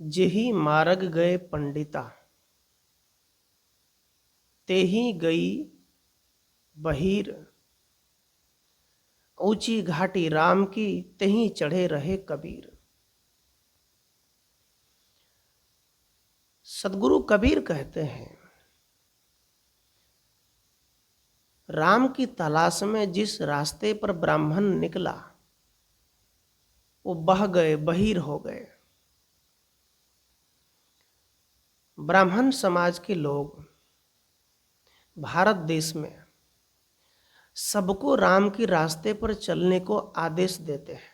जेहि मारग गए पंडिता, तेहि गई बहीर। ऊंची घाटी राम की, तेहि चढ़े रहे कबीर। सदगुरु कबीर कहते हैं, राम की तलाश में जिस रास्ते पर ब्राह्मण निकला वो बह गए, बहीर हो गए। ब्राह्मण समाज के लोग भारत देश में सबको राम के रास्ते पर चलने को आदेश देते हैं।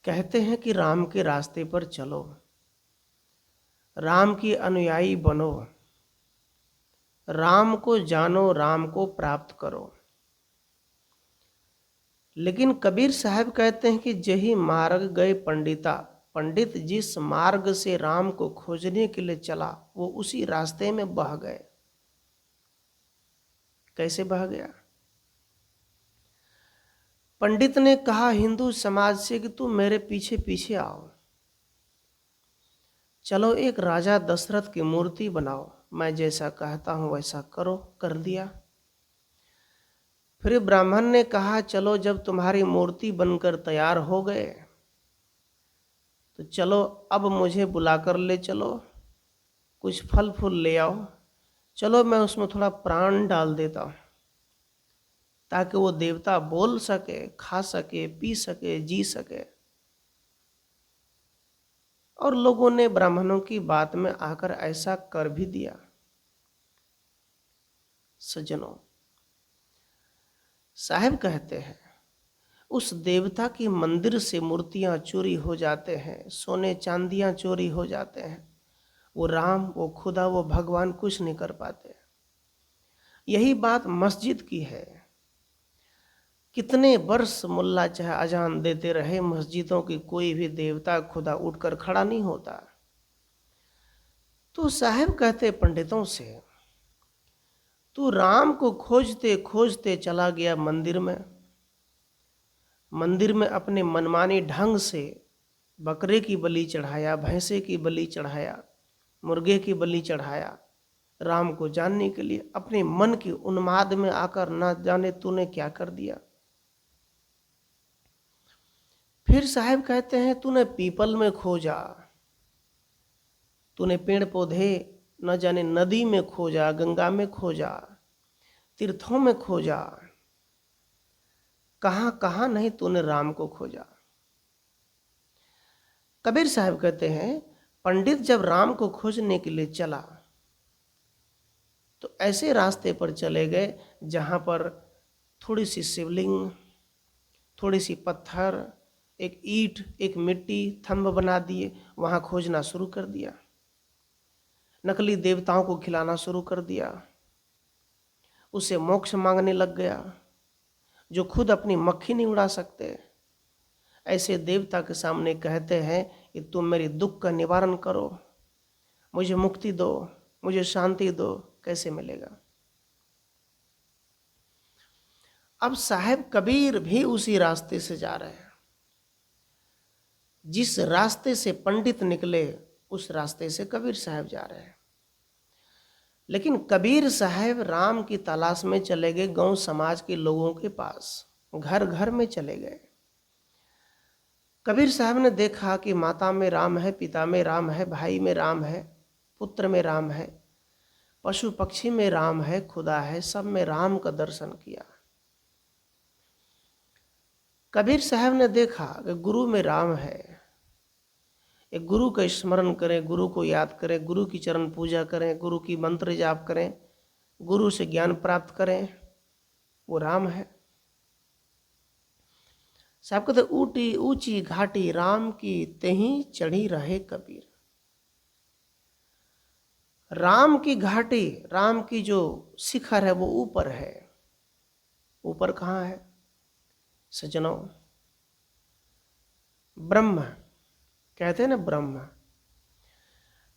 कहते हैं कि राम के रास्ते पर चलो, राम की अनुयायी बनो, राम को जानो, राम को प्राप्त करो। लेकिन कबीर साहब कहते हैं कि जही मार्ग गए पंडिता, पंडित जिस मार्ग से राम को खोजने के लिए चला वो उसी रास्ते में बह गए। कैसे बह गया? पंडित ने कहा हिंदू समाज से कि तुम मेरे पीछे पीछे आओ, चलो एक राजा दशरथ की मूर्ति बनाओ, मैं जैसा कहता हूं वैसा करो। कर दिया। फिर ब्राह्मण ने कहा चलो जब तुम्हारी मूर्ति बनकर तैयार हो गए तो चलो अब मुझे बुलाकर ले चलो, कुछ फल फूल ले आओ, चलो मैं उसमें थोड़ा प्राण डाल देता हूं ताकि वो देवता बोल सके, खा सके, पी सके, जी सके। और लोगों ने ब्राह्मणों की बात में आकर ऐसा कर भी दिया। सज्जनों, साहब कहते हैं उस देवता की मंदिर से मूर्तियां चोरी हो जाते हैं, सोने चांदियां चोरी हो जाते हैं। वो राम, वो खुदा, वो भगवान कुछ नहीं कर पाते। यही बात मस्जिद की है। कितने वर्ष मुल्ला चाहे अजान देते रहे, मस्जिदों की कोई भी देवता खुदा उठकर खड़ा नहीं होता। तो साहब कहते पंडितों से, तू राम को खोजते खोजते चला गया मंदिर में, मंदिर में अपने मनमानी ढंग से बकरे की बलि चढ़ाया, भैंसे की बलि चढ़ाया, मुर्गे की बलि चढ़ाया राम को जानने के लिए। अपने मन की उन्माद में आकर ना जाने तूने क्या कर दिया। फिर साहब कहते हैं तूने पीपल में खोजा, तूने पेड़ पौधे न जाने नदी में खोजा, गंगा में खोजा, तीर्थों में खोजा, कहां कहां नहीं तूने राम को खोजा। कबीर साहब कहते हैं पंडित जब राम को खोजने के लिए चला तो ऐसे रास्ते पर चले गए जहां पर थोड़ी सी शिवलिंग, थोड़ी सी पत्थर, एक ईंट, एक मिट्टी, थंब बना दिए, वहां खोजना शुरू कर दिया। नकली देवताओं को खिलाना शुरू कर दिया, उसे मोक्ष मांगने लग गया जो खुद अपनी मक्खी नहीं उड़ा सकते। ऐसे देवता के सामने कहते हैं कि तुम मेरी दुख का निवारण करो, मुझे मुक्ति दो, मुझे शांति दो। कैसे मिलेगा? अब साहब कबीर भी उसी रास्ते से जा रहे हैं। जिस रास्ते से पंडित निकले उस रास्ते से कबीर साहब जा रहे हैं। लेकिन कबीर साहब राम की तलाश में चले गए गांव समाज के लोगों के पास, घर घर में चले गए। कबीर साहब ने देखा कि माता में राम है, पिता में राम है, भाई में राम है, पुत्र में राम है, पशु पक्षी में राम है, खुदा है, सब में राम का दर्शन किया। कबीर साहब ने देखा कि गुरु में राम है। एक गुरु का स्मरण करें, गुरु को याद करें, गुरु की चरण पूजा करें, गुरु की मंत्र जाप करें, गुरु से ज्ञान प्राप्त करें, वो राम है। साहब कहते ऊटी ऊंची घाटी राम की, तेही चढ़ी रहे कबीर। राम की घाटी, राम की जो शिखर है वो ऊपर है। ऊपर कहाँ है सज्जनों? ब्रह्म कहते हैं ना, ब्रह्म।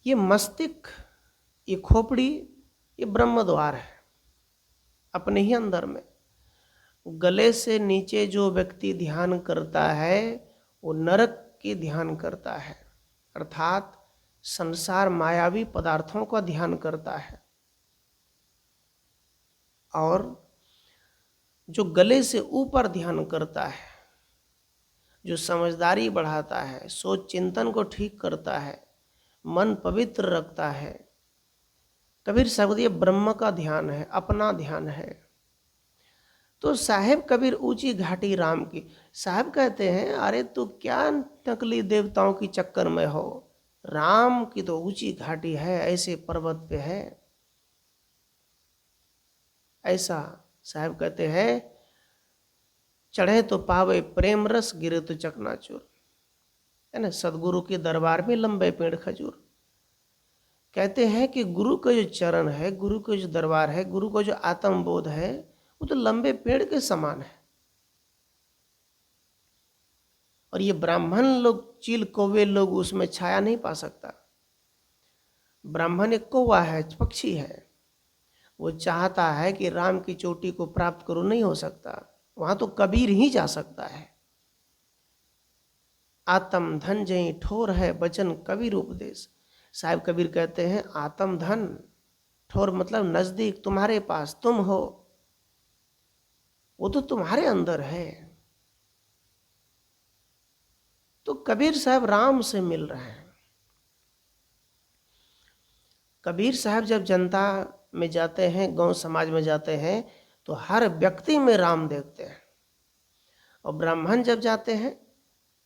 ये मस्तिष्क, ये खोपड़ी, ये ब्रह्म द्वार है अपने ही अंदर में। गले से नीचे जो व्यक्ति ध्यान करता है वो नरक की ध्यान करता है। अर्थात संसार मायावी पदार्थों का ध्यान करता है, और जो गले से ऊपर ध्यान करता है, जो समझदारी बढ़ाता है, सोच चिंतन को ठीक करता है, मन पवित्र रखता है, कबीर साहब ये ब्रह्म का ध्यान है, अपना ध्यान है। तो साहेब कबीर ऊंची घाटी राम की, साहब कहते हैं अरे तू क्या नकली देवताओं की चक्कर में हो, राम की तो ऊंची घाटी है, ऐसे पर्वत पे है। ऐसा साहब कहते हैं, चढ़े तो पावे प्रेम रस, गिरे तो चकनाचूर, है ना। सदगुरु के दरबार में लंबे पेड़ खजूर। कहते हैं कि गुरु का जो चरण है, गुरु का जो दरबार है, गुरु का जो आत्मबोध है, वो तो लंबे पेड़ के समान है। और ये ब्राह्मण लोग, चील कौवे लोग उसमें छाया नहीं पा सकता। ब्राह्मण एक कौवा है, पक्षी है, वो चाहता है कि राम की चोटी को प्राप्त करो, नहीं हो सकता, वहां तो कबीर ही जा सकता है। आत्म धन जई ठोर है, बचन कबीर उपदेश। साहब कबीर कहते हैं आत्म धन, ठोर मतलब नजदीक, तुम्हारे पास, तुम हो, वो तो तुम्हारे अंदर है। तो कबीर साहब राम से मिल रहे हैं। कबीर साहब जब जनता में जाते हैं, गांव समाज में जाते हैं, तो हर व्यक्ति में राम देखते हैं। और ब्राह्मण जब जाते हैं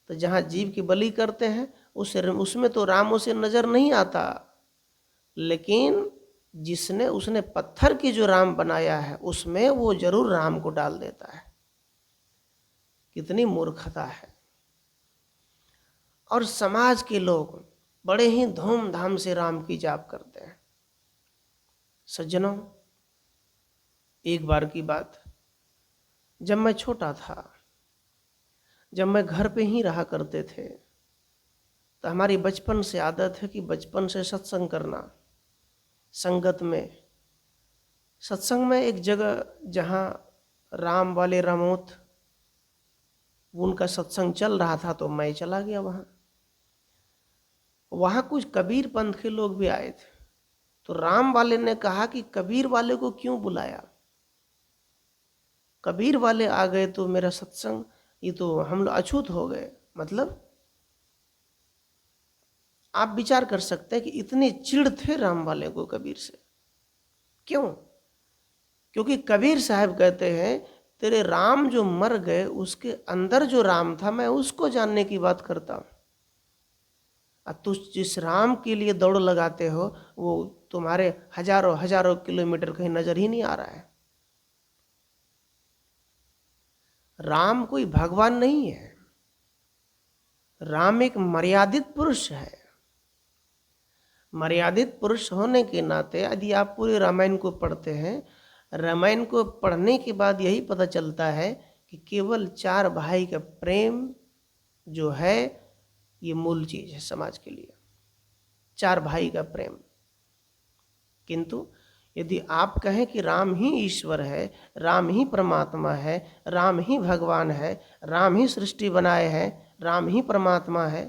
तो जहाँ जीव की बलि करते हैं, उसमें तो राम उसे नजर नहीं आता, लेकिन उसने पत्थर की जो राम बनाया है, उसमें वो जरूर राम को डाल देता है। कितनी मूर्खता है। और समाज के लोग बड़े ही धूमधाम से राम की जाप करते हैं। सज्जनों, एक बार की बात, जब मैं छोटा था, जब मैं घर पे ही रहा करते थे, तो हमारी बचपन से आदत है कि बचपन से सत्संग करना, संगत में। सत्संग में एक जगह जहाँ राम वाले रामोत, उनका सत्संग चल रहा था, तो मैं चला गया वहाँ। वहाँ कुछ कबीर पंथ के लोग भी आए थे। तो राम वाले ने कहा कि कबीर वाले को क्यों बुलाया, कबीर वाले आ गए तो मेरा सत्संग, ये तो हम लोग अछूत हो गए। मतलब आप विचार कर सकते हैं कि इतने चिढ़ थे राम वाले को कबीर से। क्यों? क्योंकि कबीर साहब कहते हैं तेरे राम जो मर गए, उसके अंदर जो राम था, मैं उसको जानने की बात करता हूं। तुम जिस राम के लिए दौड़ लगाते हो, वो तुम्हारे हजारों हजारों किलोमीटर कहीं नजर ही नहीं आ रहा है। राम कोई भगवान नहीं है, राम एक मर्यादित पुरुष है। मर्यादित पुरुष होने के नाते यदि आप पूरे रामायण को पढ़ते हैं, रामायण को पढ़ने के बाद यही पता चलता है कि केवल 4 भाई का प्रेम जो है, ये मूल चीज है समाज के लिए। 4 भाई का प्रेम। किंतु यदि आप कहें कि राम ही ईश्वर है, राम ही परमात्मा है, राम ही भगवान है, राम ही सृष्टि बनाए हैं, राम ही परमात्मा है,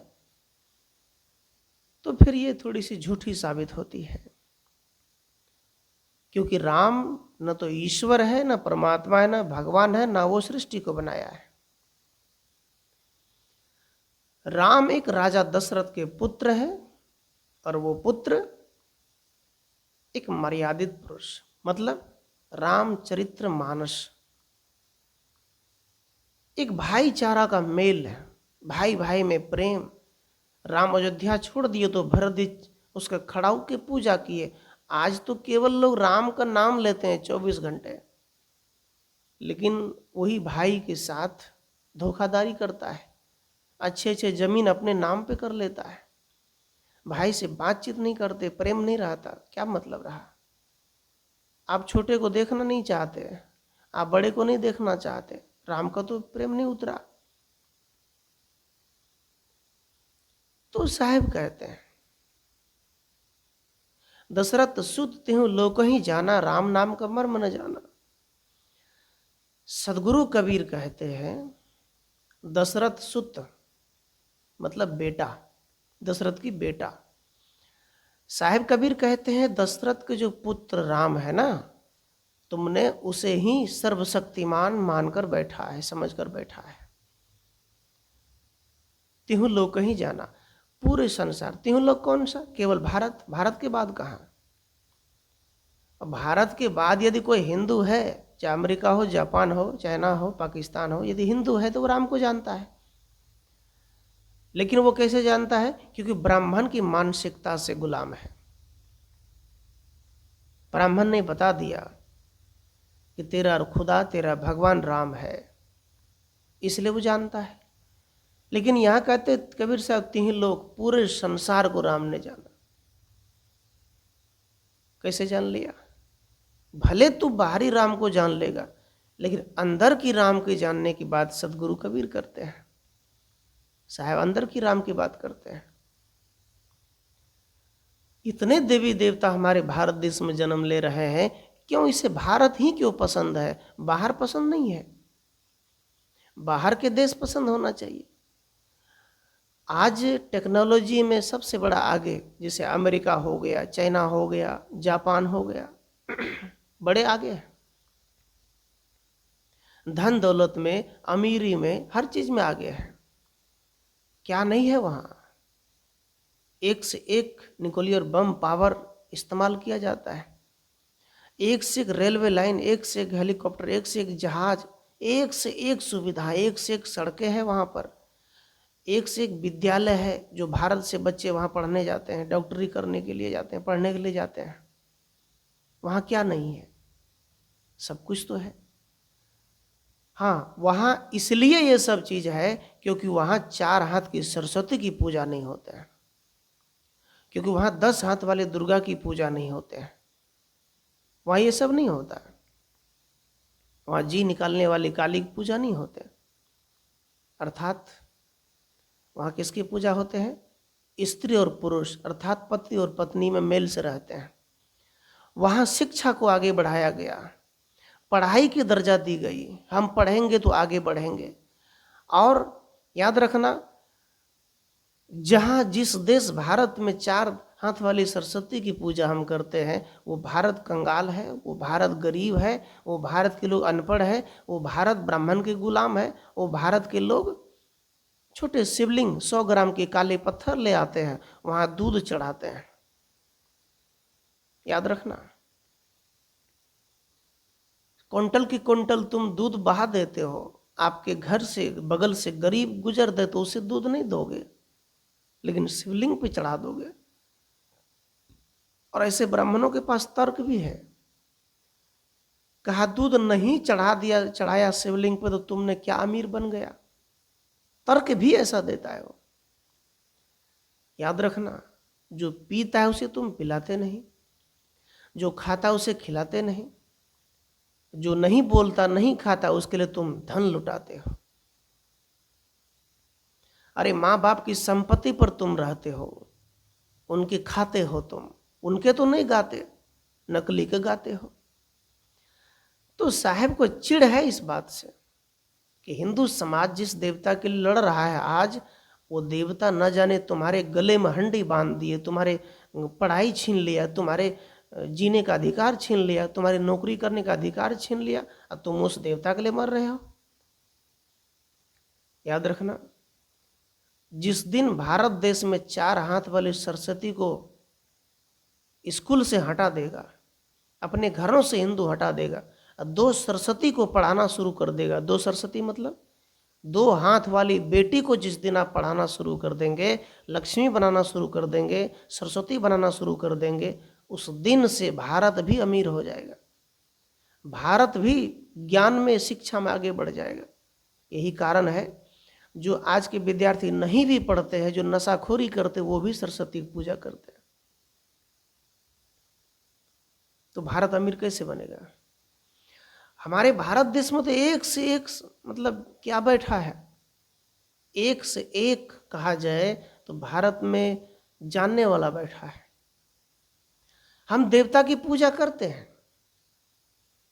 तो फिर ये थोड़ी सी झूठी साबित होती है। क्योंकि राम न तो ईश्वर है, न परमात्मा है, न भगवान है, न वो सृष्टि को बनाया है। राम एक राजा दशरथ के पुत्र है, और वो पुत्र एक मर्यादित पुरुष, मतलब रामचरित्र मानस, एक भाईचारा का मेल है, भाई भाई में प्रेम। राम अयोध्या छोड़ दिए तो भरत उसका खड़ाऊ के पूजा किए। आज तो केवल लोग राम का नाम लेते हैं 24 घंटे, लेकिन वही भाई के साथ धोखाधड़ी करता है, अच्छे अच्छे जमीन अपने नाम पे कर लेता है, भाई से बातचीत नहीं करते, प्रेम नहीं रहता। क्या मतलब रहा? आप छोटे को देखना नहीं चाहते, आप बड़े को नहीं देखना चाहते, राम का तो प्रेम नहीं उतरा। तो साहब कहते हैं दशरथ सुत तिहु लोक ही जाना, राम नाम का मर्म न जाना। सदगुरु कबीर कहते हैं दशरथ सुत मतलब बेटा, दशरथ की बेटा। साहिब कबीर कहते हैं दशरथ के जो पुत्र राम है ना, तुमने उसे ही सर्वशक्तिमान मानकर बैठा है, समझकर बैठा है। तिहु लोक कहीं जाना, पूरे संसार। तिहु लोक कौन सा? केवल भारत। भारत के बाद कहाँ? भारत के बाद यदि कोई हिंदू है, चाहे अमेरिका हो, जापान हो, चाइना हो, पाकिस्तान हो, यदि हिंदू है तो वो राम को जानता है। लेकिन वो कैसे जानता है? क्योंकि ब्राह्मण की मानसिकता से गुलाम है। ब्राह्मण ने बता दिया कि तेरा खुदा, तेरा भगवान राम है, इसलिए वो जानता है। लेकिन यहां कहते कबीर साहब, तीन लोग, पूरे संसार को राम ने जाना। कैसे जान लिया? भले तू बाहरी राम को जान लेगा, लेकिन अंदर की राम के जानने की बात सदगुरु कबीर करते हैं। साहब अंदर की राम की बात करते हैं। इतने देवी देवता हमारे भारत देश में जन्म ले रहे हैं, क्यों? इसे भारत ही क्यों पसंद है? बाहर पसंद नहीं है। बाहर के देश पसंद होना चाहिए। आज टेक्नोलॉजी में सबसे बड़ा आगे, जैसे अमेरिका हो गया, चाइना हो गया, जापान हो गया, बड़े आगे हैं। धन दौलत में, अमीरी में, हर चीज में आगे है। क्या नहीं है वहां? एक से एक न्यूक्लियर बम पावर इस्तेमाल किया जाता है। एक से एक रेलवे लाइन, एक से एक हेलीकॉप्टर, एक से एक जहाज, एक से एक सुविधा, एक से एक सड़कें हैं वहां पर, एक से एक विद्यालय है जो भारत से बच्चे वहां पढ़ने जाते हैं, डॉक्टरी करने के लिए जाते हैं, पढ़ने के लिए जाते हैं। वहां क्या नहीं है? सब कुछ तो है। हाँ, वहां इसलिए ये सब चीज है क्योंकि वहां 4 हाथ की सरस्वती की पूजा नहीं होते हैं, क्योंकि वहां 10 हाथ वाले दुर्गा की पूजा नहीं होते हैं। वहां ये सब नहीं होता है। वहां जी निकालने वाली काली की पूजा नहीं होते। अर्थात वहां किसकी पूजा होते हैं? स्त्री और पुरुष, अर्थात पति और पत्नी में मेल से रहते हैं। वहां शिक्षा को आगे बढ़ाया गया, पढ़ाई की दर्जा दी गई। हम पढ़ेंगे तो आगे बढ़ेंगे। और याद रखना, जहां जिस देश भारत में 4 हाथ वाली सरस्वती की पूजा हम करते हैं, वो भारत कंगाल है, वो भारत गरीब है, वो भारत के लोग अनपढ़ है, वो भारत ब्राह्मण के गुलाम है, वो भारत के लोग छोटे शिवलिंग 100 ग्राम के काले पत्थर ले आते हैं, वहां दूध चढ़ाते हैं। याद रखना, क्विंटल की क्विंटल तुम दूध बहा देते हो। आपके घर से बगल से गरीब गुजर दे तो उसे दूध नहीं दोगे, लेकिन शिवलिंग पे चढ़ा दोगे। और ऐसे ब्राह्मणों के पास तर्क भी है। कहा दूध नहीं चढ़ाया शिवलिंग पे तो तुमने क्या अमीर बन गया? तर्क भी ऐसा देता है वो। याद रखना, जो पीता है उसे तुम पिलाते नहीं, जो खाता उसे खिलाते नहीं, जो नहीं बोलता नहीं खाता उसके लिए तुम धन लुटाते हो। अरे माँ बाप की संपत्ति पर तुम रहते हो, उनके खाते हो तुम, उनके तो नहीं गाते, नकली के गाते हो। तो साहब को चिढ़ है इस बात से कि हिंदू समाज जिस देवता के लिए लड़ रहा है आज, वो देवता न जाने तुम्हारे गले में हंडी बांध दिए, तुम्हारे पढ़ाई छीन लिया, तुम्हारे जीने का अधिकार छीन लिया, तुम्हारी नौकरी करने का अधिकार छीन लिया, और तुम उस देवता के लिए मर रहे हो। याद रखना, जिस दिन भारत देश में 4 हाथ वाली सरस्वती को स्कूल से हटा देगा, अपने घरों से हिंदू हटा देगा, 2 सरस्वती को पढ़ाना शुरू कर देगा। 2 सरस्वती मतलब 2 हाथ वाली बेटी को जिस दिन आप पढ़ाना शुरू कर देंगे, लक्ष्मी बनाना शुरू कर देंगे, सरस्वती बनाना शुरू कर देंगे, उस दिन से भारत भी अमीर हो जाएगा, भारत भी ज्ञान में, शिक्षा में आगे बढ़ जाएगा। यही कारण है जो आज के विद्यार्थी नहीं भी पढ़ते हैं, जो नशाखोरी करते, वो भी सरस्वती की पूजा करते हैं। तो भारत अमीर कैसे बनेगा? हमारे भारत देश में तो एक से एक मतलब क्या बैठा है, एक से एक कहा जाए तो भारत में जानने वाला बैठा है। हम देवता की पूजा करते हैं,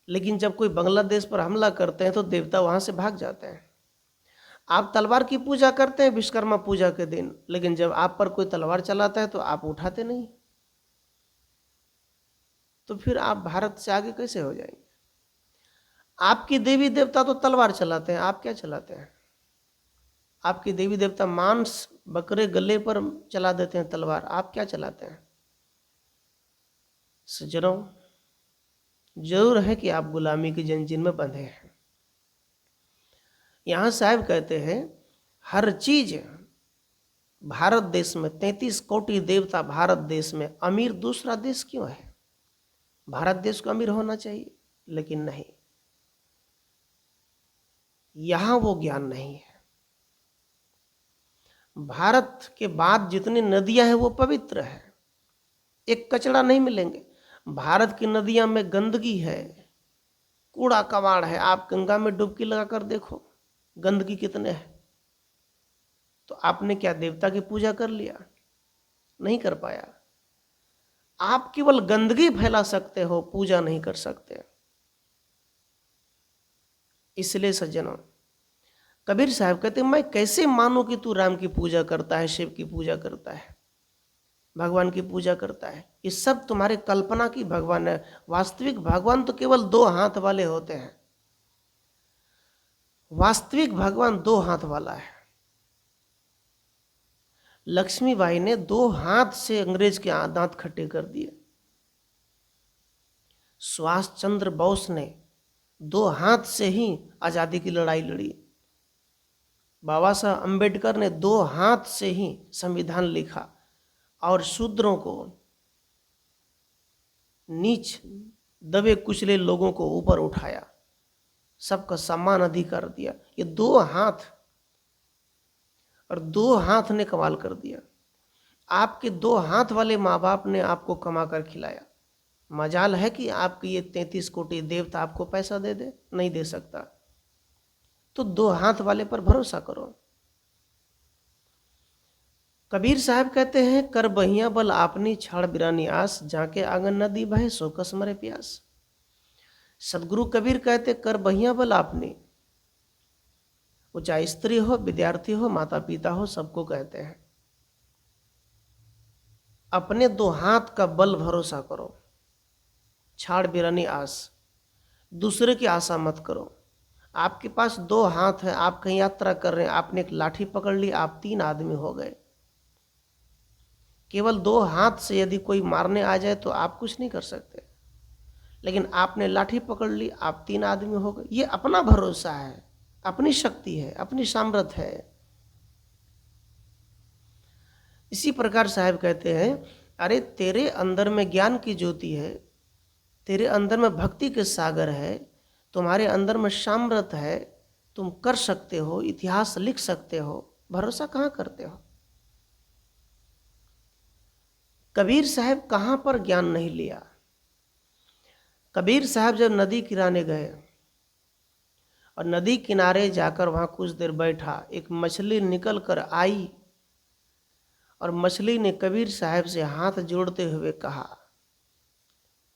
लेकिन जब कोई बांग्लादेश पर हमला करते हैं तो देवता वहां से भाग जाते हैं। आप तलवार की पूजा करते हैं विश्वकर्मा पूजा के दिन, लेकिन जब आप पर कोई तलवार चलाता है तो आप उठाते नहीं, तो फिर आप भारत से आगे कैसे हो जाएंगे? आपकी देवी देवता तो तलवार चलाते हैं, आप क्या चलाते हैं? आपकी देवी देवता मांस बकरे गले पर चला देते हैं तलवार, आप क्या चलाते हैं? सज्जनों, जरूर है कि आप गुलामी की जंजीर में बंधे हैं। यहां साहब कहते हैं हर चीज भारत देश में 33 कोटि देवता भारत देश में, अमीर दूसरा देश क्यों है? भारत देश को अमीर होना चाहिए, लेकिन नहीं, यहां वो ज्ञान नहीं है। भारत के बाद जितनी नदियां हैं वो पवित्र है, एक कचरा नहीं मिलेंगे। भारत की नदियां में गंदगी है, कूड़ा कबाड़ है, आप गंगा में डुबकी लगाकर देखो गंदगी कितने है। तो आपने क्या देवता की पूजा कर लिया? नहीं कर पाया। आप केवल गंदगी फैला सकते हो, पूजा नहीं कर सकते। इसलिए सज्जनों, कबीर साहब कहते मैं कैसे मानूं कि तू राम की पूजा करता है, शिव की पूजा करता है, भगवान की पूजा करता है? ये सब तुम्हारे कल्पना की भगवान है। वास्तविक भगवान तो केवल 2 हाथ वाले होते हैं। वास्तविक भगवान 2 हाथ वाला है। लक्ष्मीबाई ने 2 हाथ से अंग्रेज के दांत खट्टे कर दिए। सुभाष चंद्र बोस ने 2 हाथ से ही आजादी की लड़ाई लड़ी। बाबा साहब अंबेडकर ने 2 हाथ से ही संविधान लिखा और शूद्रों को, नीच दबे कुचले लोगों को ऊपर उठाया, सबका समान अधिकार दिया। ये 2 हाथ, और 2 हाथ ने कमाल कर दिया। आपके 2 हाथ वाले माँ बाप ने आपको कमा कर खिलाया। मजाल है कि आपके ये 33 कोटि देवता आपको पैसा दे दे? नहीं दे सकता। तो 2 हाथ वाले पर भरोसा करो। कबीर साहब कहते हैं कर बहिया बल आपनी छाड़ बिरानी आस, जाके आंगन नदी बहे सो कस मरे प्यास। सदगुरु कबीर कहते कर बहिया बल आपनी, वो चाहे स्त्री हो, विद्यार्थी हो, माता पिता हो, सबको कहते हैं अपने 2 हाथ का बल भरोसा करो, छाड़ बिरानी आस, दूसरे की आशा मत करो। आपके पास 2 हाथ है, आप कहीं यात्रा कर रहे हैं, आपने एक लाठी पकड़ ली, आप 3 आदमी हो गए। केवल 2 हाथ से यदि कोई मारने आ जाए तो आप कुछ नहीं कर सकते, लेकिन आपने लाठी पकड़ ली, आप 3 आदमी हो गए। ये अपना भरोसा है, अपनी शक्ति है, अपनी सामर्थ्य है। इसी प्रकार साहब कहते हैं अरे तेरे अंदर में ज्ञान की ज्योति है, तेरे अंदर में भक्ति के सागर है, तुम्हारे अंदर में सामर्थ्य है, तुम कर सकते हो, इतिहास लिख सकते हो, भरोसा कहाँ करते हो? कबीर साहब कहाँ पर ज्ञान नहीं लिया। कबीर साहब जब नदी किनारे गए और नदी किनारे जाकर वहाँ कुछ देर बैठा, एक मछली निकल कर आई और मछली ने कबीर साहब से हाथ जोड़ते हुए कहा,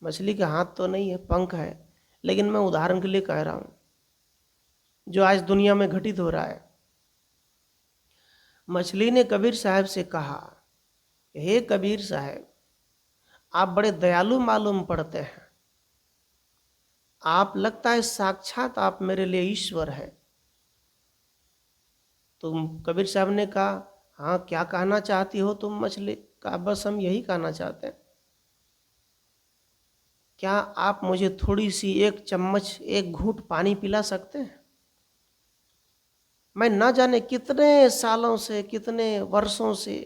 मछली के हाथ तो नहीं है, पंख है, लेकिन मैं उदाहरण के लिए कह रहा हूँ जो आज दुनिया में घटित हो रहा है। मछली ने कबीर साहब से कहा, हे कबीर साहब, आप बड़े दयालु मालूम पड़ते हैं, आप लगता है साक्षात आप मेरे लिए ईश्वर है। तो कबीर साहब ने कहा, हाँ क्या कहना चाहती हो तुम मछली? कहा बस हम यही कहना चाहते हैं, क्या आप मुझे थोड़ी सी 1 चम्मच 1 घूंट पानी पिला सकते हैं? मैं ना जाने कितने सालों से, कितने वर्षों से,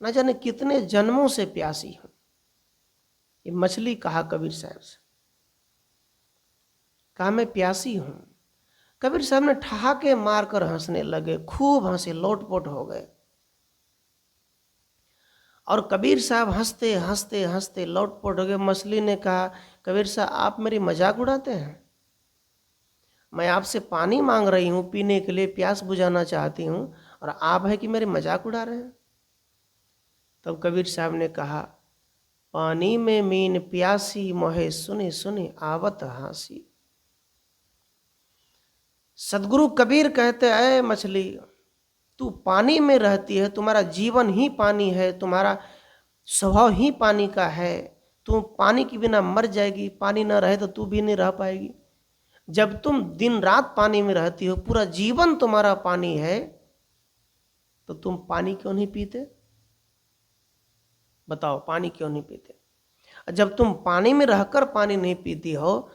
ना जाने कितने जन्मों से प्यासी हूं। ये मछली कहा कबीर साहब से, कहा मैं प्यासी हूं। कबीर साहब ने ठहाके मारकर हंसने लगे, खूब हंसे, लोटपोट हो गए। और कबीर साहब हंसते हंसते हंसते लोटपोट हो गए। मछली ने कहा, कबीर साहब आप मेरी मजाक उड़ाते हैं, मैं आपसे पानी मांग रही हूँ पीने के लिए, प्यास बुझाना चाहती हूँ, और आप है कि मेरे मजाक उड़ा रहे हैं। तब कबीर साहब ने कहा, पानी में मीन प्यासी मोहे सुनी सुनी आवत हासी। सदगुरु कबीर कहते ऐ मछली, तू पानी में रहती है, तुम्हारा जीवन ही पानी है, तुम्हारा स्वभाव ही पानी का है, तू पानी के बिना मर जाएगी, पानी न रहे तो तू भी नहीं रह पाएगी। जब तुम दिन रात पानी में रहती हो, पूरा जीवन तुम्हारा पानी है, तो तुम पानी क्यों नहीं पीते? बताओ, पानी क्यों नहीं पीते? जब तुम पानी में रहकर पानी नहीं पीती हो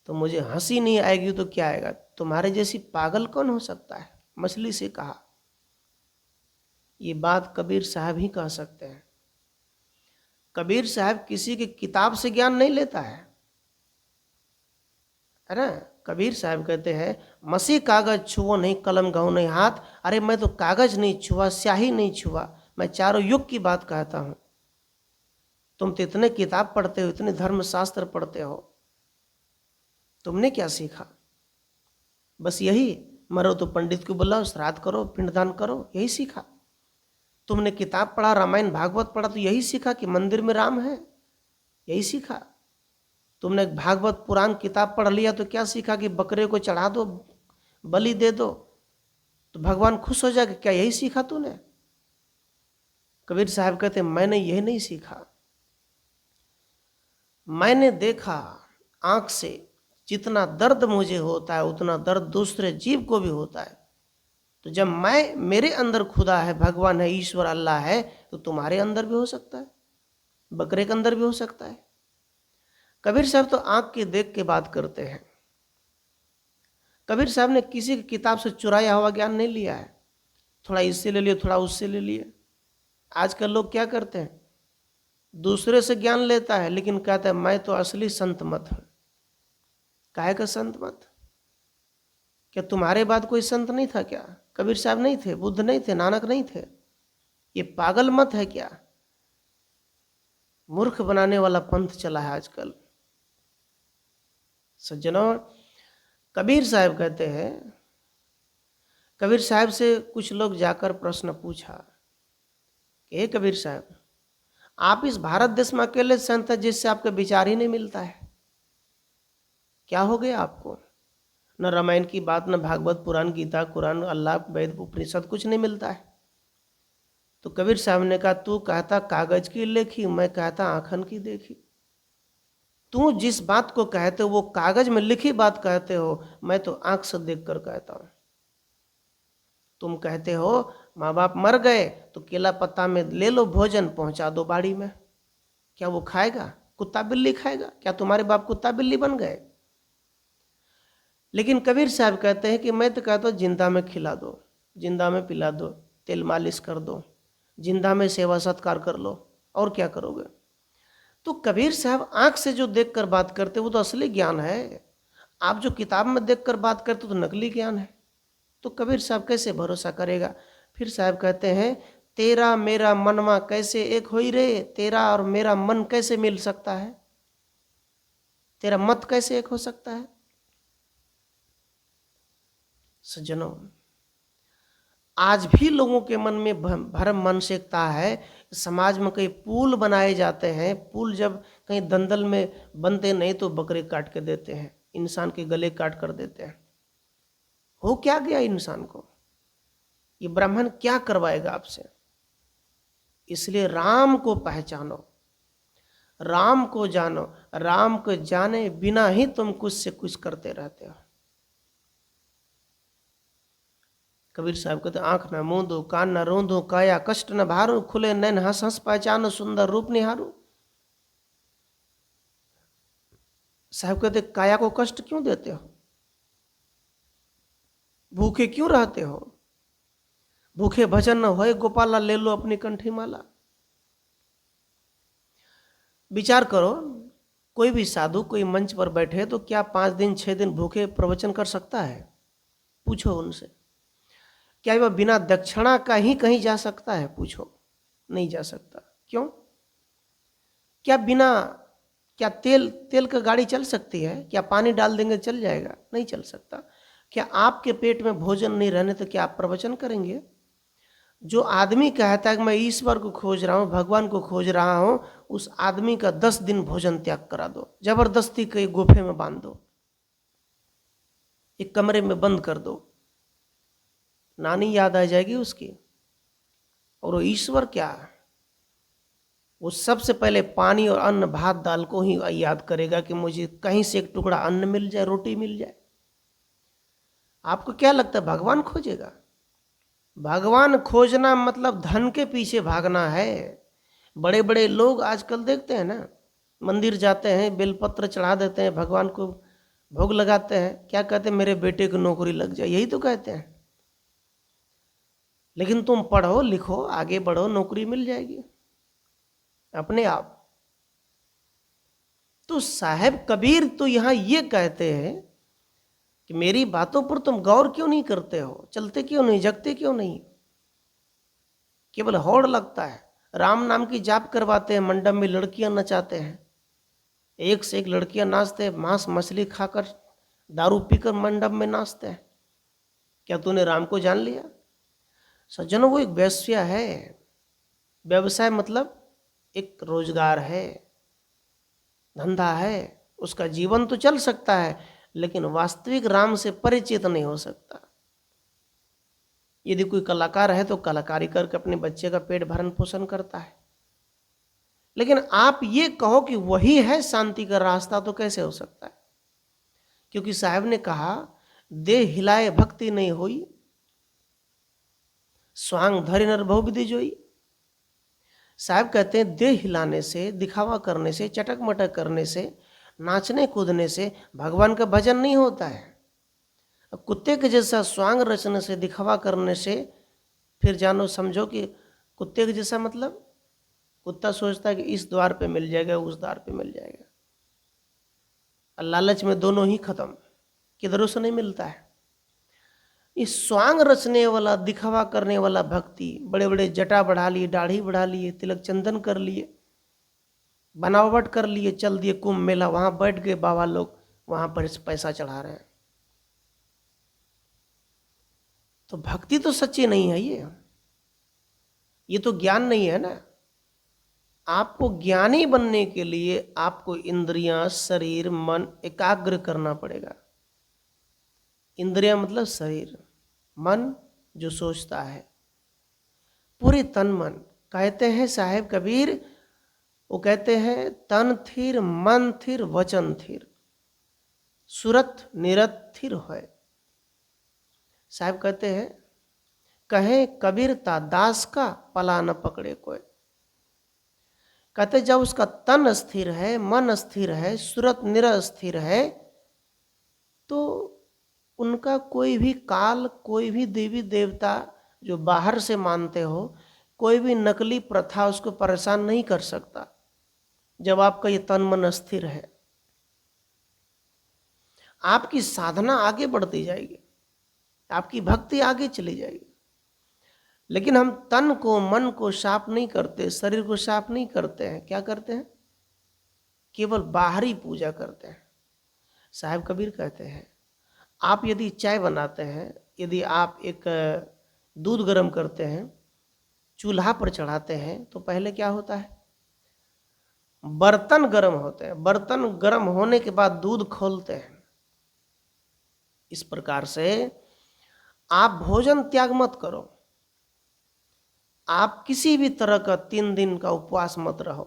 तो मुझे हंसी नहीं आएगी तो क्या आएगा? तुम्हारे जैसी पागल कौन हो सकता है? मछली से कहा। ये बात कबीर साहब ही कह सकते हैं। कबीर साहब किसी की किताब से ज्ञान नहीं लेता है ना। कबीर साहब कहते हैं, मसी कागज छुओ नहीं, कलम गहूं नहीं हाथ। अरे मैं तो कागज नहीं छुआ, स्याही नहीं छुआ, मैं चारों युग की बात कहता हूं। तुम तो इतने किताब पढ़ते हो, इतने धर्मशास्त्र पढ़ते हो, तुमने क्या सीखा? बस यही, मरो तो पंडित को बुलाओ, श्राद्ध करो, पिंडदान करो, यही सीखा? तुमने किताब पढ़ा, रामायण भागवत पढ़ा, तो यही सीखा कि मंदिर में राम है? यही सीखा? तुमने भागवत पुराण किताब पढ़ लिया तो क्या सीखा कि बकरे को चढ़ा दो, बलि दे दो तो भगवान खुश हो जाएगा? क्या यही सीखा तूने? कबीर साहब कहते मैंने यह नहीं सीखा। मैंने देखा आंख से, जितना दर्द मुझे होता है उतना दर्द दूसरे जीव को भी होता है। तो जब मेरे अंदर खुदा है, भगवान है, ईश्वर अल्लाह है, तो तुम्हारे अंदर भी हो सकता है, बकरे के अंदर भी हो सकता है। कबीर साहब तो आंख के देख के बात करते हैं। कबीर साहब ने किसी की किताब से चुराया हुआ ज्ञान नहीं लिया है, थोड़ा इससे ले लिए, थोड़ा उससे ले लिए। आजकल लोग क्या करते हैं, दूसरे से ज्ञान लेता है लेकिन कहता है मैं तो असली संत मत हूं। काहे का संत मत? क्या तुम्हारे बाद कोई संत नहीं था क्या? कबीर साहब नहीं थे, बुद्ध नहीं थे, नानक नहीं थे? ये पागल मत है क्या? मूर्ख बनाने वाला पंथ चला है आजकल। सज्जनों, कबीर साहब कहते हैं, कबीर साहब से कुछ लोग जाकर प्रश्न पूछा कि हे कबीर साहब, आप इस भारत देश में अकेले संत हैं जिससे आपका विचार ही नहीं मिलता है, क्या हो गया आपको? न रामायण की बात, न भागवत पुराण, गीता, कुरान, अल्लाह, वेद, उपनिषद, कुछ नहीं मिलता है। तो कबीर साहब ने कहा, तू कहता कागज की लेखी, मैं कहता आंखन की देखी। तू जिस बात को कहते हो वो कागज में लिखी बात कहते हो, मैं तो आंख से देखकर कहता हूं। तुम कहते हो माँ बाप मर गए तो केला पत्ता में ले लो भोजन, पहुंचा दो बाड़ी में, क्या वो खाएगा? कुत्ता बिल्ली खाएगा? क्या तुम्हारे बाप कुत्ता बिल्ली बन गए? लेकिन कबीर साहब कहते हैं कि मैं तो कहता हूँ जिंदा में खिला दो, जिंदा में पिला दो, तेल मालिश कर दो, जिंदा में सेवा सत्कार कर लो, और क्या करोगे? तो कबीर साहब आंख से जो देखकर बात करते वो तो असली ज्ञान है। आप जो किताब में देखकर बात करते तो नकली ज्ञान है। तो कबीर साहब कैसे भरोसा करेगा? फिर साहब कहते हैं, तेरा मेरा मनवा कैसे एक होई रे, तेरा और मेरा मन कैसे मिल सकता है? तेरा मत कैसे एक हो सकता है? सज्जनों, आज भी लोगों के मन में भ्रम मानसिकता है। समाज में कई पुल बनाए जाते हैं, पुल जब कहीं दंदल में बनते नहीं तो बकरे काट के देते हैं, इंसान के गले काट कर देते हैं। हो क्या गया इंसान को? ये ब्राह्मण क्या करवाएगा आपसे? इसलिए राम को पहचानो, राम को जानो, राम को जाने बिना ही तुम कुछ से कुछ करते रहते हो। कबीर साहब कहते आंख न मूंदो, कान न रोंदो, काया कष्ट न भारू, खुले नैन हंस हंस पहचानो, सुंदर रूप निहारू। साहब कहते काया को कष्ट क्यों देते हो? भूखे क्यों रहते हो? भूखे भजन न होए गोपाला, ले लो अपनी कंठी माला। विचार करो, कोई भी साधु कोई मंच पर बैठे तो क्या 5 दिन 6 दिन भूखे प्रवचन कर सकता है? पूछो उनसे। क्या वह बिना दक्षिणा का ही कहीं जा सकता है? पूछो, नहीं जा सकता। क्यों? क्या तेल का गाड़ी चल सकती है? क्या पानी डाल देंगे चल जाएगा? नहीं चल सकता। क्या आपके पेट में भोजन नहीं रहने तो क्या आप प्रवचन करेंगे? जो आदमी कहता है कि मैं ईश्वर को खोज रहा हूँ, भगवान को खोज रहा हूँ, उस आदमी का 10 दिन भोजन त्याग करा दो, जबरदस्ती कहीं गुफे में बांध दो। एक कमरे में बंद कर दो, नानी याद आ जाएगी उसकी। और वो ईश्वर क्या है, वो सबसे पहले पानी और अन्न भात दाल को ही याद करेगा कि मुझे कहीं से एक टुकड़ा अन्न मिल जाए, रोटी मिल जाए। आपको क्या लगता है भगवान खोजेगा? भगवान खोजना मतलब धन के पीछे भागना है। बड़े बड़े लोग आजकल देखते हैं ना, मंदिर जाते हैं, बेलपत्र चढ़ा देते हैं, भगवान को भोग लगाते हैं, क्या कहते हैं, मेरे बेटे को नौकरी लग जाए, यही तो कहते हैं। लेकिन तुम पढ़ो लिखो आगे बढ़ो, नौकरी मिल जाएगी अपने आप। तो साहब कबीर तो यहां ये कहते हैं कि मेरी बातों पर तुम गौर क्यों नहीं करते हो, चलते क्यों नहीं, जगते क्यों नहीं, केवल होड़ लगता है। राम नाम की जाप करवाते हैं, मंडप में लड़कियां नचाते हैं, एक से एक लड़कियां नाचते हैं, मांस मछली खाकर दारू पीकर मंडप में नाचते हैं। क्या तूने राम को जान लिया? सज्जनों, वो एक वेश्या है। व्यवसाय मतलब एक रोजगार है, धंधा है, उसका जीवन तो चल सकता है, लेकिन वास्तविक राम से परिचित नहीं हो सकता। यदि कोई कलाकार है तो कलाकारी करके अपने बच्चे का पेट भरण पोषण करता है, लेकिन आप ये कहो कि वही है शांति का रास्ता, तो कैसे हो सकता है? क्योंकि साहब ने कहा, देह हिलाए भक्ति नहीं हुई, स्वांग धरि नर बहु विधि जोई। साहब कहते हैं देह हिलाने से, दिखावा करने से, चटक मटक करने से, नाचने कूदने से भगवान का भजन नहीं होता है। कुत्ते के जैसा स्वांग रचने से, दिखावा करने से, फिर जानो समझो कि कुत्ते के जैसा मतलब कुत्ता सोचता है कि इस द्वार पे मिल जाएगा, उस द्वार पे मिल जाएगा, लालच में दोनों ही खत्म, किधरों से नहीं मिलता है। इस स्वांग रचने वाला, दिखावा करने वाला भक्ति, बड़े बड़े जटा बढ़ा लिए, दाढ़ी बढ़ा लिए, तिलक चंदन कर लिए, बनावट कर लिए, चल दिए कुंभ मेला, वहां बैठ गए बाबा लोग, वहां पर पैसा चढ़ा रहे हैं। तो भक्ति तो सच्ची नहीं है ये तो ज्ञान नहीं है ना। आपको ज्ञानी बनने के लिए आपको इंद्रियां, शरीर, मन एकाग्र करना पड़ेगा। इंद्रियां मतलब शरीर, मन जो सोचता है, पूरे तन मन। कहते हैं साहेब कबीर, वो कहते हैं तन थिर मन थिर वचन थिर, सुरत निरत थिर है। साहब कहते हैं, कहे कबीरता दास का पला न पकड़े कोई। कहते जब उसका तन स्थिर है, मन स्थिर है, सुरत निरत स्थिर है, तो उनका कोई भी काल, कोई भी देवी देवता जो बाहर से मानते हो, कोई भी नकली प्रथा उसको परेशान नहीं कर सकता। जब आपका ये तन मन स्थिर है, आपकी साधना आगे बढ़ती जाएगी, आपकी भक्ति आगे चली जाएगी। लेकिन हम तन को, मन को साफ नहीं करते, शरीर को साफ नहीं करते हैं। क्या करते हैं? केवल बाहरी पूजा करते हैं। साहब कबीर कहते हैं, आप यदि चाय बनाते हैं, यदि आप एक दूध गर्म करते हैं, चूल्हा पर चढ़ाते हैं, तो पहले क्या होता है? बर्तन गर्म होते हैं, बर्तन गर्म होने के बाद दूध खोलते हैं। इस प्रकार से आप भोजन त्याग मत करो, आप किसी भी तरह का 3 दिन का उपवास मत रहो,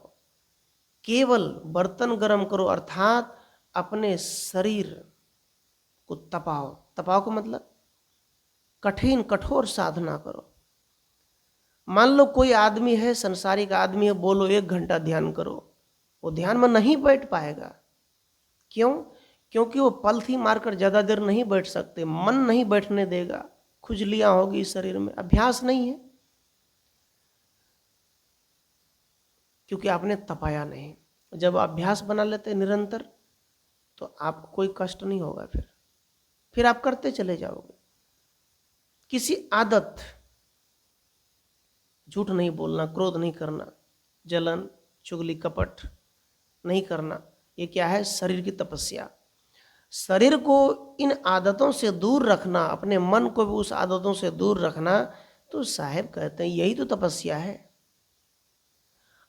केवल बर्तन गर्म करो, अर्थात अपने शरीर को तपाओ। तपाओ का मतलब कठिन कठोर साधना करो। मान लो कोई आदमी है, संसारिक आदमी है, बोलो 1 घंटा ध्यान करो, वो ध्यान में नहीं बैठ पाएगा। क्यों? क्योंकि वो पलथी मारकर ज्यादा देर नहीं बैठ सकते, मन नहीं बैठने देगा, खुजलियां होगी शरीर में, अभ्यास नहीं है, क्योंकि आपने तपाया नहीं। जब अभ्यास बना लेते निरंतर, तो आपको कोई कष्ट नहीं होगा। फिर आप करते चले जाओगे। किसी आदत, झूठ नहीं बोलना, क्रोध नहीं करना, जलन, चुगली, कपट नहीं करना, ये क्या है? शरीर की तपस्या। शरीर को इन आदतों से दूर रखना, अपने मन को भी उस आदतों से दूर रखना, तो साहेब कहते हैं यही तो तपस्या है।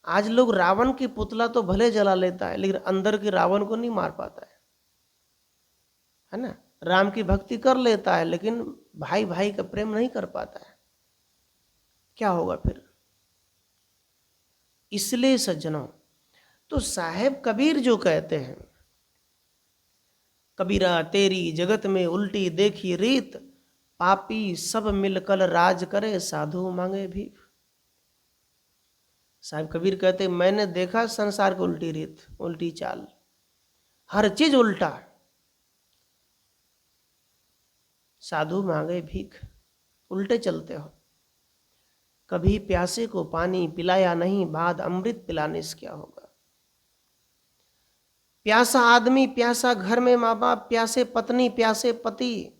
आज लोग रावण की पुतला तो भले जला लेता है, लेकिन अंदर के रावण को नहीं मार पाता है ना? राम की भक्ति कर लेता है लेकिन भाई भाई का प्रेम नहीं कर पाता है, क्या होगा फिर? इसलिए सज्जनों, तो साहेब कबीर जो कहते हैं, कबीरा तेरी जगत में उल्टी देखी रीत, पापी सब मिलकर राज करे साधु मांगे भीख। साहब कबीर कहते मैंने देखा संसार की उल्टी रीत, उल्टी चाल, हर चीज उल्टा, साधु मांगे भीख, उल्टे चलते हो। कभी प्यासे को पानी पिलाया नहीं, बाद अमृत पिलाने से क्या होगा? प्यासा आदमी, प्यासा घर में माँ बाप, प्यासे पत्नी, प्यासे पति,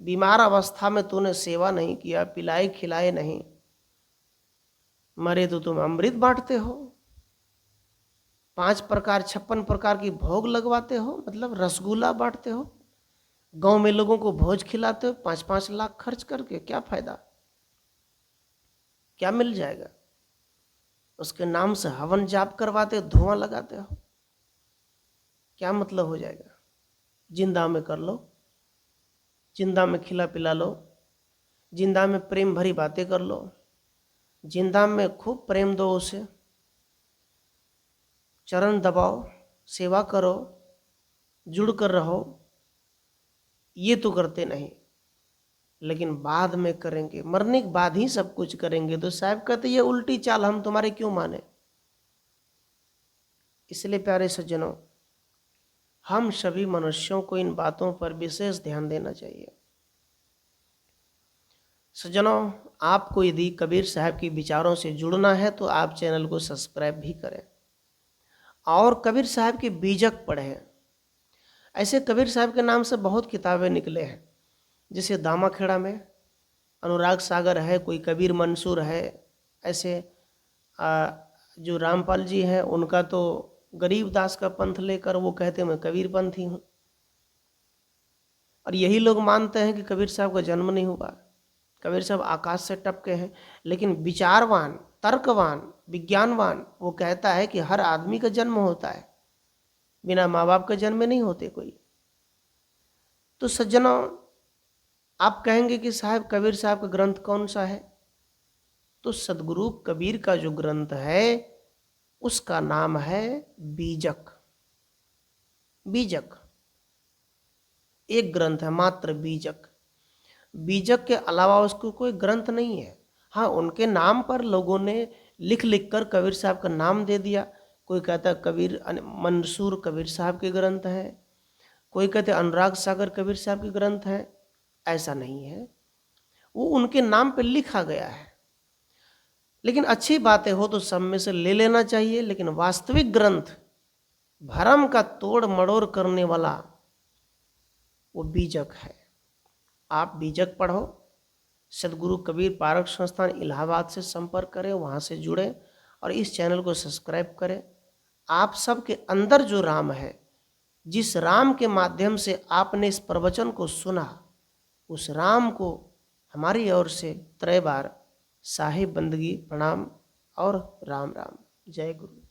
बीमार अवस्था में तूने सेवा नहीं किया, पिलाए खिलाए नहीं, मरे तो तुम अमृत बांटते हो, 5 प्रकार 56 प्रकार की भोग लगवाते हो, मतलब रसगुल्ला बांटते हो, गांव में लोगों को भोज खिलाते हो 5-5 लाख खर्च करके, क्या फायदा? क्या मिल जाएगा? उसके नाम से हवन जाप करवाते हो, धुआं लगाते हो, क्या मतलब हो जाएगा? जिंदा में कर लो, जिंदा में खिला पिला लो, जिंदा में प्रेम भरी बातें कर लो, जिंदा में खूब प्रेम दो उसे, चरण दबाओ, सेवा करो, जुड़ कर रहो, ये तो करते नहीं, लेकिन बाद में करेंगे, मरने के बाद ही सब कुछ करेंगे। तो साहब कहते ये उल्टी चाल हम तुम्हारे क्यों माने? इसलिए प्यारे सज्जनों, हम सभी मनुष्यों को इन बातों पर विशेष ध्यान देना चाहिए। सज्जनों, आपको यदि कबीर साहब के विचारों से जुड़ना है तो आप चैनल को सब्सक्राइब भी करें और कबीर साहब के बीजक पढ़ें। ऐसे कबीर साहब के नाम से बहुत किताबें निकले हैं, जैसे दामाखेड़ा में अनुराग सागर है, कोई कबीर मंसूर है, ऐसे जो रामपाल जी हैं उनका तो गरीबदास का पंथ लेकर वो कहते मैं कबीर पंथी हूँ, और यही लोग मानते हैं कि कबीर साहब का जन्म नहीं हुआ, कबीर साहब आकाश से टपके हैं। लेकिन विचारवान, तर्कवान, विज्ञानवान वो कहता है कि हर आदमी का जन्म होता है, बिना माँ बाप का जन्म नहीं होते कोई। तो सज्जनों, आप कहेंगे कि साहब कबीर साहब का ग्रंथ कौन सा है? तो सदगुरु कबीर का जो ग्रंथ है उसका नाम है बीजक। बीजक एक ग्रंथ है, मात्र बीजक। बीजक के अलावा उसको कोई ग्रंथ नहीं है। हाँ, उनके नाम पर लोगों ने लिख लिख कर कबीर साहब का नाम दे दिया। कोई कहता है कबीर मंसूर कबीर साहब के ग्रंथ है, कोई कहते अनुराग सागर कबीर साहब के ग्रंथ है। ऐसा नहीं है, वो उनके नाम पे लिखा गया है। लेकिन अच्छी बातें हो तो सब में से ले लेना चाहिए, लेकिन वास्तविक ग्रंथ भरम का तोड़ मड़ोड़ करने वाला वो बीजक है। आप बीजक पढ़ो, सदगुरु कबीर पारक संस्थान इलाहाबाद से संपर्क करें, वहाँ से जुड़ें और इस चैनल को सब्सक्राइब करें। आप सबके अंदर जो राम है, जिस राम के माध्यम से आपने इस प्रवचन को सुना, उस राम को हमारी ओर से 3 बार साहिब बंदगी प्रणाम और राम राम। जय गुरु।